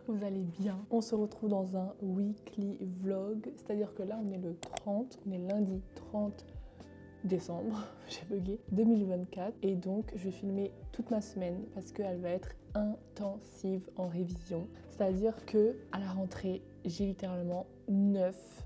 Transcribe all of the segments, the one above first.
que vous allez bien. On se retrouve dans un weekly vlog, c'est-à-dire que là on est le 30, on est lundi 30 décembre, j'ai bugué, 2024, et donc je vais filmer toute ma semaine parce qu'elle va être intensive en révision. C'est-à-dire que à la rentrée, j'ai littéralement 9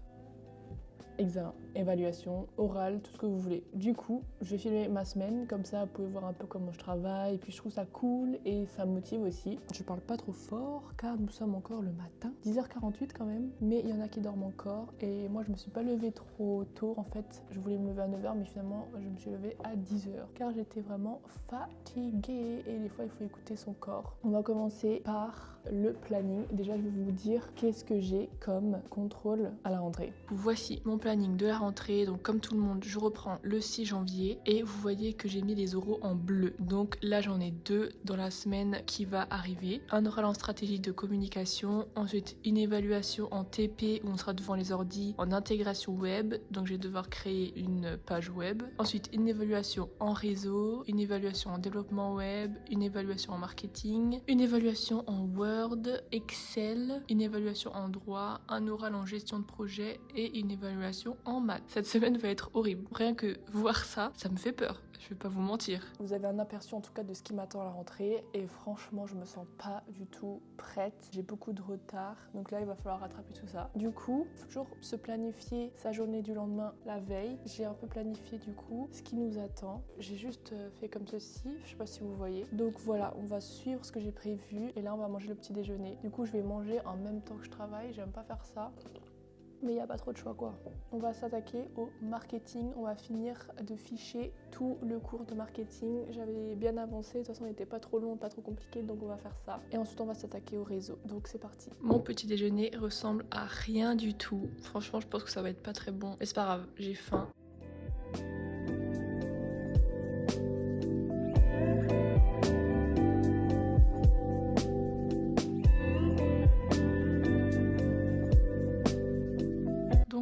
examens, évaluation, orale, tout ce que vous voulez. Du coup, je vais filmer ma semaine, comme ça vous pouvez voir un peu comment je travaille, et puis je trouve ça cool et ça me motive aussi. Je parle pas trop fort car nous sommes encore le matin, 10h48 quand même, mais il y en a qui dorment encore et moi je me suis pas levée trop tôt en fait. Je voulais me lever à 9h mais finalement je me suis levée à 10h car j'étais vraiment fatiguée et des fois il faut écouter son corps. On va commencer par le planning. Déjà je vais vous dire qu'est-ce que j'ai comme contrôle à la rentrée. Voici mon planning de la rentrée, donc comme tout le monde je reprends le 6 janvier et vous voyez que j'ai mis les oraux en bleu, donc là j'en ai 2 dans la semaine qui va arriver. Un oral en stratégie de communication, ensuite une évaluation en TP où on sera devant les ordis en intégration web, donc je vais devoir créer une page web, ensuite une évaluation en réseau, une évaluation en développement web, une évaluation en marketing, une évaluation en Word, Excel, une évaluation en droit, un oral en gestion de projet et une évaluation en maths. Cette semaine va être horrible. Rien que voir ça, ça me fait peur. Je vais pas vous mentir. Vous avez un aperçu en tout cas de ce qui m'attend à la rentrée et franchement je me sens pas du tout prête. J'ai beaucoup de retard donc là il va falloir rattraper tout ça. Du coup, il faut toujours se planifier sa journée du lendemain la veille. J'ai un peu planifié du coup ce qui nous attend. J'ai juste fait comme ceci, je sais pas si vous voyez. Donc voilà, on va suivre ce que j'ai prévu et là on va manger le petit déjeuner. Du coup je vais manger en même temps que je travaille, j'aime pas faire ça. Mais il n'y a pas trop de choix quoi. On va s'attaquer au marketing, on va finir de ficher tout le cours de marketing. J'avais bien avancé, de toute façon il n'était pas trop long, pas trop compliqué, donc on va faire ça. Et ensuite on va s'attaquer au réseau, donc c'est parti. Mon petit déjeuner ressemble à rien du tout. Franchement je pense que ça va être pas très bon. Mais c'est pas grave, j'ai faim.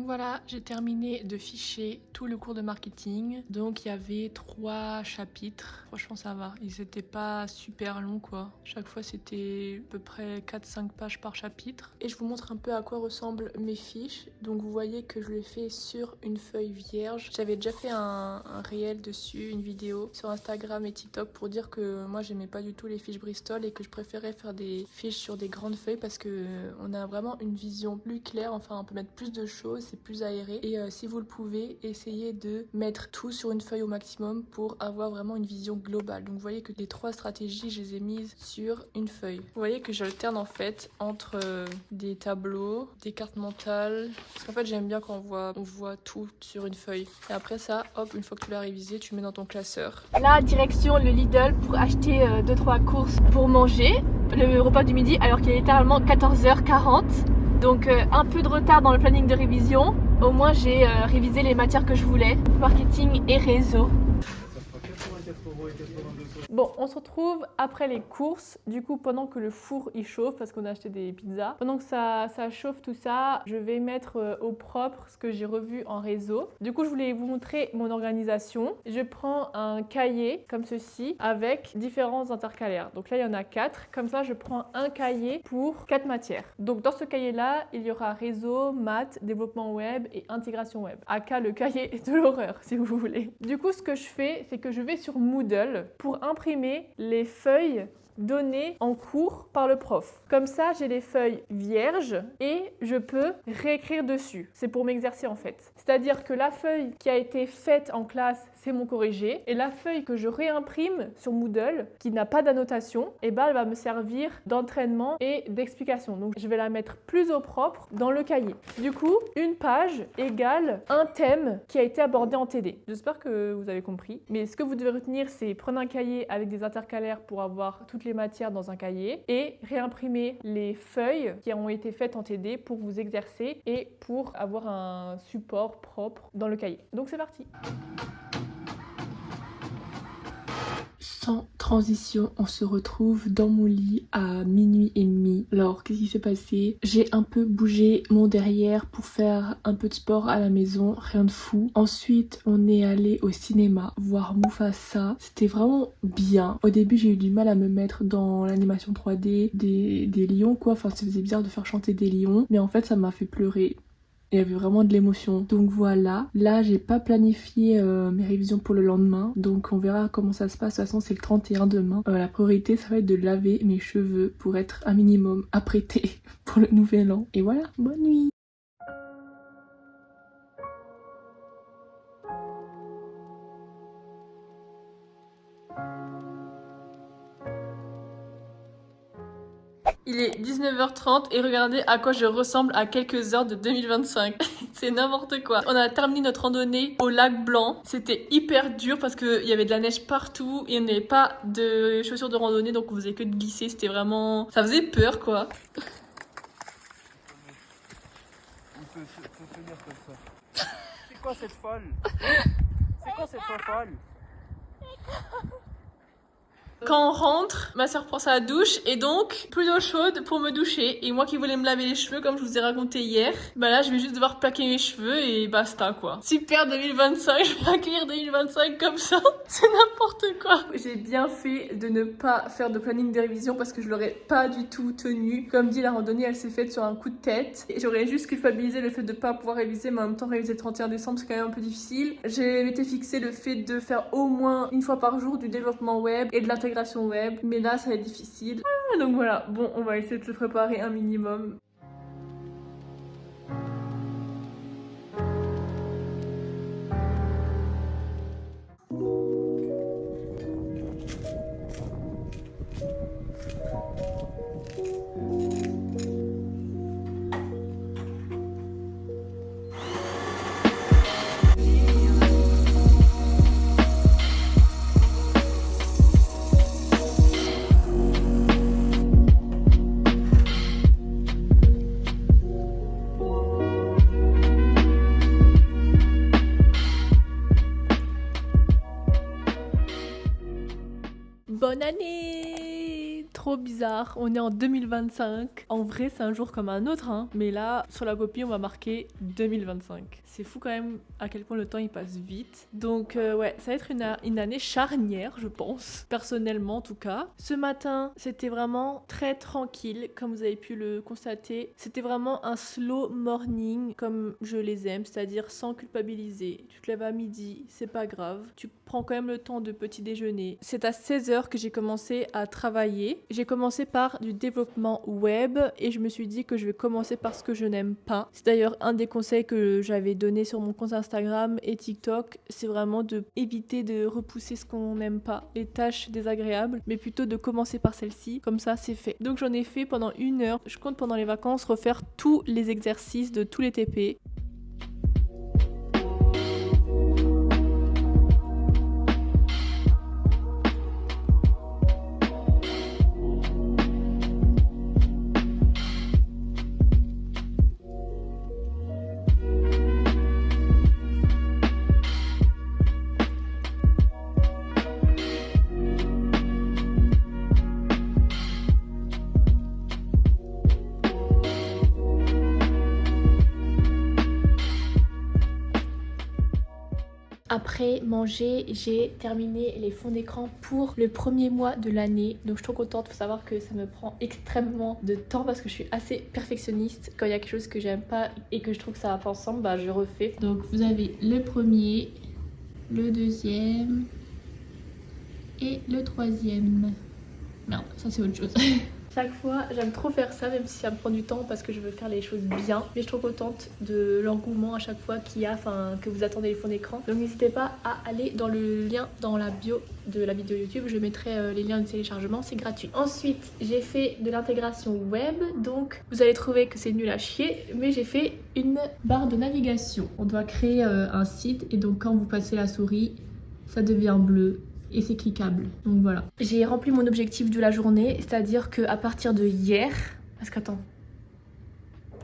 Voilà, j'ai terminé de ficher tout le cours de marketing. Donc il y avait 3 chapitres. Franchement ça va, ils étaient pas super longs quoi. Chaque fois c'était à peu près 4-5 pages par chapitre. Et je vous montre un peu à quoi ressemblent mes fiches. Donc vous voyez que je l'ai fait sur une feuille vierge. J'avais déjà fait un réel dessus, une vidéo sur Instagram et TikTok pour dire que moi j'aimais pas du tout les fiches Bristol et que je préférais faire des fiches sur des grandes feuilles parce que on a vraiment une vision plus claire. Enfin on peut mettre plus de choses, c'est plus aéré et si vous le pouvez, essayez de mettre tout sur une feuille au maximum pour avoir vraiment une vision globale. Donc vous voyez que les 3 stratégies, je les ai mises sur une feuille. Vous voyez que j'alterne en fait entre des tableaux, des cartes mentales, parce qu'en fait j'aime bien quand on voit tout sur une feuille. Et après ça, hop, une fois que tu l'as révisé, tu mets dans ton classeur. Là, direction le Lidl pour acheter 2-3 courses pour manger le repas du midi alors qu'il est littéralement 14h40. Donc un peu de retard dans le planning de révision. Au moins j'ai révisé les matières que je voulais, marketing et réseau. Bon, on se retrouve après les courses, du coup pendant que le four il chauffe, parce qu'on a acheté des pizzas. Pendant que ça chauffe tout ça, je vais mettre au propre ce que j'ai revu en réseau. Du coup je voulais vous montrer mon organisation. Je prends un cahier comme ceci avec différents intercalaires. Donc là il y en a 4, comme ça je prends un cahier pour 4 matières. Donc dans ce cahier là, il y aura réseau, maths, développement web et intégration web. Aka le cahier de l'horreur si vous voulez. Du coup ce que je fais, c'est que je vais sur Moodle pour imprimer les feuilles données en cours par le prof. Comme ça, j'ai les feuilles vierges et je peux réécrire dessus. C'est pour m'exercer en fait. C'est-à-dire que la feuille qui a été faite en classe, c'est mon corrigé. Et la feuille que je réimprime sur Moodle, qui n'a pas d'annotation, eh ben, elle va me servir d'entraînement et d'explication. Donc, je vais la mettre plus au propre dans le cahier. Du coup, une page égale un thème qui a été abordé en TD. J'espère que vous avez compris. Mais ce que vous devez retenir, c'est prendre un cahier avec des intercalaires pour avoir toutes les matières dans un cahier et réimprimer les feuilles qui ont été faites en TD pour vous exercer et pour avoir un support propre dans le cahier. Donc c'est parti! Sans transition, on se retrouve dans mon lit à minuit et demi. Alors, qu'est-ce qui s'est passé? J'ai un peu bougé mon derrière pour faire un peu de sport à la maison, rien de fou. Ensuite, on est allé au cinéma voir Mufasa. C'était vraiment bien. Au début, j'ai eu du mal à me mettre dans l'animation 3D des lions, quoi. Enfin, ça faisait bizarre de faire chanter des lions. Mais en fait, ça m'a fait pleurer. Il y avait vraiment de l'émotion. Donc voilà. Là, j'ai pas planifié mes révisions pour le lendemain. Donc on verra comment ça se passe. De toute façon, c'est le 31 demain. La priorité, ça va être de laver mes cheveux pour être un minimum apprêtée pour le nouvel an. Et voilà, bonne nuit. Il est 19h30 et regardez à quoi je ressemble à quelques heures de 2025. C'est n'importe quoi. On a terminé notre randonnée au lac Blanc. C'était hyper dur parce qu'il y avait de la neige partout et on n'avait pas de chaussures de randonnée, donc on faisait que de glisser. C'était vraiment... ça faisait peur, quoi. On peut tenir comme ça. C'est quoi cette folle? C'est quoi cette folle? Quand on rentre, ma soeur prend sa douche et donc plus d'eau chaude pour me doucher. Et moi qui voulais me laver les cheveux comme je vous ai raconté hier, bah là je vais juste devoir plaquer mes cheveux et basta quoi. Super 2025, je vais accueillir 2025 comme ça, c'est n'importe quoi. J'ai bien fait de ne pas faire de planning de révision parce que je l'aurais pas du tout tenu. Comme dit, la randonnée elle s'est faite sur un coup de tête. Et j'aurais juste culpabilisé le fait de pas pouvoir réviser, mais en même temps réviser le 31 décembre c'est quand même un peu difficile. J'ai été fixé le fait de faire au moins une fois par jour du développement web et de l'intégration web, mais là ça va être difficile. Donc voilà, bon, on va essayer de se préparer un minimum. Bonne année! Trop bizarre, on est en 2025. En vrai, c'est un jour comme un autre, hein. Mais là, sur la copie, on va marquer 2025. C'est fou quand même à quel point le temps il passe vite. Donc ouais, ça va être une année charnière, je pense. Personnellement, en tout cas. Ce matin, c'était vraiment très tranquille, comme vous avez pu le constater. C'était vraiment un slow morning, comme je les aime, c'est-à-dire sans culpabiliser. Tu te lèves à midi, c'est pas grave. Tu prends quand même le temps de petit déjeuner. C'est à 16h que j'ai commencé à travailler. J'ai commencé par du développement web et je me suis dit que je vais commencer par ce que je n'aime pas. C'est d'ailleurs un des conseils que j'avais donné sur mon compte Instagram et TikTok, c'est vraiment de éviter de repousser ce qu'on n'aime pas, les tâches désagréables, mais plutôt de commencer par celle-ci, comme ça c'est fait. Donc j'en ai fait pendant 1 heure. Je compte pendant les vacances refaire tous les exercices de tous les TP. Après manger, j'ai terminé les fonds d'écran pour le premier mois de l'année. Donc je suis trop contente, faut savoir que ça me prend extrêmement de temps parce que je suis assez perfectionniste. Quand il y a quelque chose que j'aime pas et que je trouve que ça va pas ensemble, bah je refais. Donc vous avez le premier, le deuxième et le troisième. Merde, ça c'est autre chose. Chaque fois, j'aime trop faire ça, même si ça me prend du temps parce que je veux faire les choses bien. Mais je suis trop contente de l'engouement à chaque fois qu'il y a, enfin que vous attendez les fonds d'écran. Donc n'hésitez pas à aller dans le lien dans la bio de la vidéo YouTube. Je mettrai les liens de téléchargement, c'est gratuit. Ensuite, j'ai fait de l'intégration web. Donc vous allez trouver que c'est nul à chier, mais j'ai fait une barre de navigation. On doit créer un site et donc quand vous passez la souris, ça devient bleu. Et c'est cliquable, donc voilà. J'ai rempli mon objectif de la journée, c'est-à-dire qu'à partir de hier... Parce qu'attends...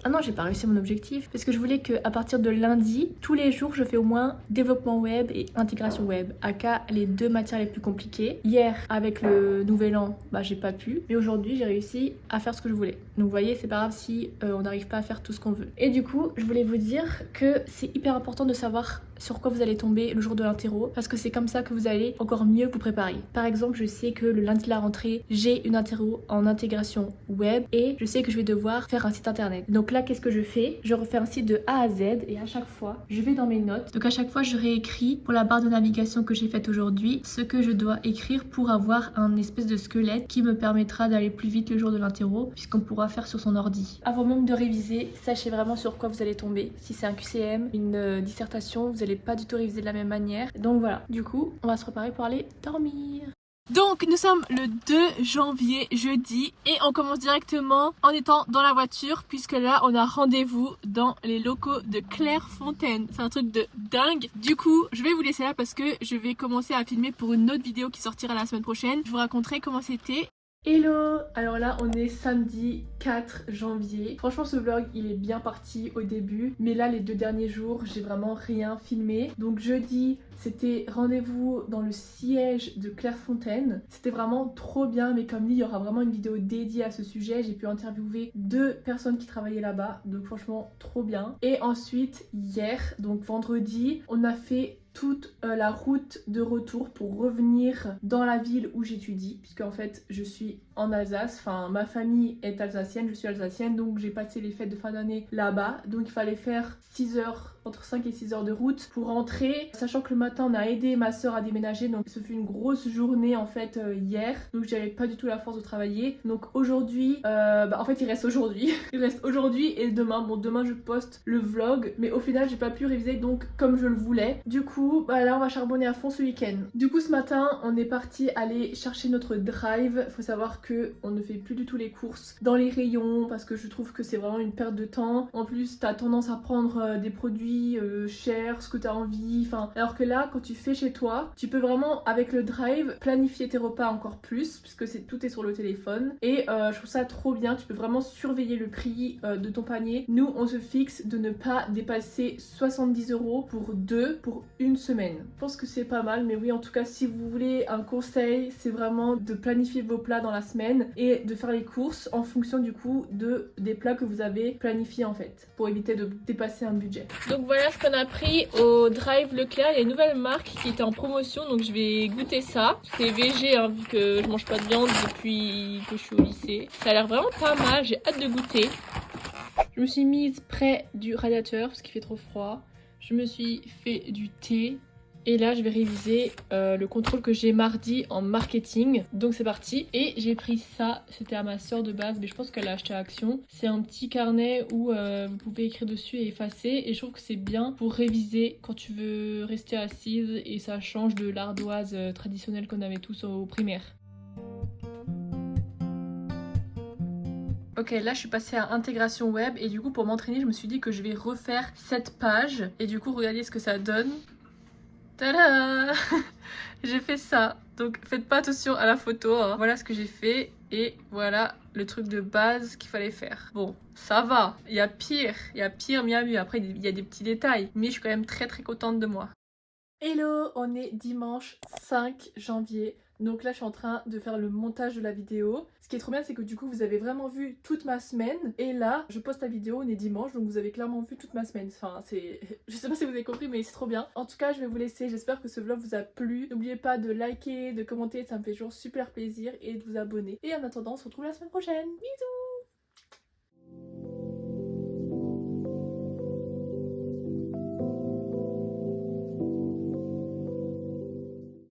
Ah non, j'ai pas réussi mon objectif parce que je voulais qu'à partir de lundi, tous les jours, je fais au moins développement web et intégration web, aka les deux matières les plus compliquées. Hier, avec le nouvel an, bah j'ai pas pu, mais aujourd'hui, j'ai réussi à faire ce que je voulais. Donc vous voyez, c'est pas grave si on n'arrive pas à faire tout ce qu'on veut. Et du coup, je voulais vous dire que c'est hyper important de savoir sur quoi vous allez tomber le jour de l'interro parce que c'est comme ça que vous allez encore mieux vous préparer. Par exemple, je sais que le lundi de la rentrée, j'ai une interro en intégration web et je sais que je vais devoir faire un site internet. Donc là, qu'est-ce que je fais? Je refais un site de A à Z et à chaque fois, je vais dans mes notes. Donc à chaque fois, je réécris pour la barre de navigation que j'ai faite aujourd'hui ce que je dois écrire pour avoir un espèce de squelette qui me permettra d'aller plus vite le jour de l'interro puisqu'on pourra faire sur son ordi. Avant même de réviser, sachez vraiment sur quoi vous allez tomber. Si c'est un QCM, une dissertation, vous n'allez pas du tout réviser de la même manière. Donc voilà, du coup, on va se préparer pour aller dormir. Donc nous sommes le 2 janvier, jeudi, et on commence directement en étant dans la voiture puisque là on a rendez-vous dans les locaux de Clairefontaine. C'est un truc de dingue. Du coup, je vais vous laisser là parce que je vais commencer à filmer pour une autre vidéo qui sortira la semaine prochaine. Je vous raconterai comment c'était. Hello! Alors là on est samedi 4 janvier. Franchement ce vlog il est bien parti au début, mais là les 2 derniers jours j'ai vraiment rien filmé. Donc jeudi c'était rendez-vous dans le siège de Clairefontaine. C'était vraiment trop bien, mais comme dit il y aura vraiment une vidéo dédiée à ce sujet. J'ai pu interviewer 2 personnes qui travaillaient là-bas, donc franchement trop bien. Et ensuite hier, donc vendredi, on a fait toute la route de retour pour revenir dans la ville où j'étudie, puisque en fait je suis en Alsace, enfin ma famille est alsacienne, je suis alsacienne, donc j'ai passé les fêtes de fin d'année là-bas, donc il fallait faire 6 heures, entre 5 et 6 heures de route pour rentrer, sachant que le matin on a aidé ma soeur à déménager, donc ce fut une grosse journée en fait hier, donc j'avais pas du tout la force de travailler. Donc aujourd'hui, en fait il reste aujourd'hui, il reste aujourd'hui et demain. Bon demain je poste le vlog, mais au final j'ai pas pu réviser donc comme je le voulais. Du coup là on va charbonner à fond ce week-end. Du coup ce matin on est parti aller chercher notre drive. Faut savoir que on ne fait plus du tout les courses dans les rayons parce que je trouve que c'est vraiment une perte de temps. En plus t'as tendance à prendre des produits chers, ce que t'as envie, enfin alors que là quand tu fais chez toi tu peux vraiment avec le drive planifier tes repas encore plus puisque tout est sur le téléphone et je trouve ça trop bien. Tu peux vraiment surveiller le prix de ton panier. Nous on se fixe de ne pas dépasser 70 € pour 2 pour une semaine. Je pense que c'est pas mal, mais oui en tout cas si vous voulez un conseil c'est vraiment de planifier vos plats dans la semaine et de faire les courses en fonction du coup des plats que vous avez planifiés en fait pour éviter de dépasser un budget. Donc voilà ce qu'on a pris au Drive Leclerc. Il y a une nouvelle marque qui était en promotion donc je vais goûter ça. C'est végé hein, vu que je mange pas de viande depuis que je suis au lycée. Ça a l'air vraiment pas mal, j'ai hâte de goûter. Je me suis mise près du radiateur parce qu'il fait trop froid. Je me suis fait du thé. Et là, je vais réviser le contrôle que j'ai mardi en marketing. Donc c'est parti. Et j'ai pris ça, c'était à ma soeur de base, mais je pense qu'elle l'a acheté à Action. C'est un petit carnet où vous pouvez écrire dessus et effacer. Et je trouve que c'est bien pour réviser quand tu veux rester assise. Et ça change de l'ardoise traditionnelle qu'on avait tous au primaire. Ok, là je suis passée à intégration web et du coup pour m'entraîner je me suis dit que je vais refaire cette page. Et du coup regardez ce que ça donne. Tada! J'ai fait ça, donc faites pas attention à la photo, hein. Voilà ce que j'ai fait et voilà le truc de base qu'il fallait faire. Bon, ça va, il y a pire, mais il y a mieux. Après il y a des petits détails, mais je suis quand même très contente de moi. Hello, on est dimanche 5 janvier. Donc là je suis en train de faire le montage de la vidéo. Ce qui est trop bien c'est que du coup vous avez vraiment vu toute ma semaine. Et là je poste la vidéo, on est dimanche donc vous avez clairement vu toute ma semaine. Enfin c'est... je sais pas si vous avez compris mais c'est trop bien. En tout cas je vais vous laisser, j'espère que ce vlog vous a plu. N'oubliez pas de liker, de commenter, ça me fait toujours super plaisir. Et de vous abonner. Et en attendant on se retrouve la semaine prochaine. Bisous.